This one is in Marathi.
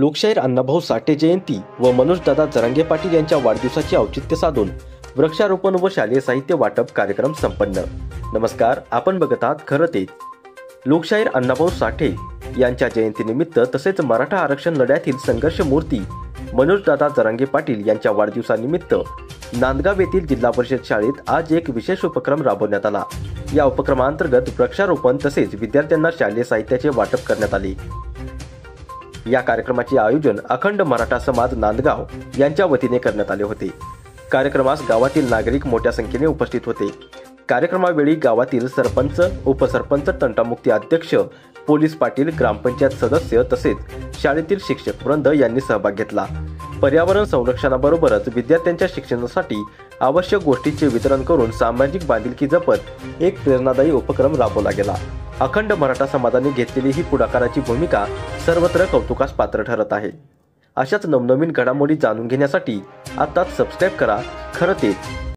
लोकशाहीर अण्णाभाऊ साठे जयंती व मनोजदादा जरांगे पाटील यांच्या वाढदिवसाचे औचित्य साधून वृक्षारोपण व शालेय साहित्य वाटप कार्यक्रम संपन्न। नमस्कार, आपण बघत आहात खरं तेच। लोकशाहीर अण्णाभाऊ साठे यांच्या जयंतीनिमित्त तसेच मराठा आरक्षण लढ्यातील संघर्ष मूर्ती मनोजदादा जरांगे पाटील यांच्या वाढदिवसानिमित्त नांदगाव येथील जिल्हा परिषद शाळेत आज एक विशेष उपक्रम राबवण्यात आला। या उपक्रमांतर्गत वृक्षारोपण तसेच विद्यार्थ्यांना शालेय साहित्याचे वाटप करण्यात आले। या कार्यक्रमाचे आयोजन अखंड मराठा समाज नांदगाव यांच्या वतीने करण्यात आले होते। कार्यक्रमास गावातील नागरिक मोठ्या संख्येने उपस्थित होते। कार्यक्रमावेळी गावातील सरपंच, उपसरपंच, तंटामुक्ती अध्यक्ष, पोलीस पाटील, ग्रामपंचायत सदस्य तसेच शाळेतील शिक्षक वृंद यांनी सहभाग घेतला। पर्यावरण संरक्षणाबरोबरच विद्यार्थ्यांच्या शिक्षणासाठी आवश्यक गोष्टींचे वितरण करून सामाजिक बांधिलकी जपत एक प्रेरणादायी उपक्रम राबवला गेला। अखंड मराठा समाजाने घेतलेली ही पुढाकाराची भूमिका सर्वत्र कौतुकास पात्र ठरत आहे। अशाच नवनवीन घडामोडी जाणून घेण्यासाठी आताच सबस्क्राइब करा खरं तेच।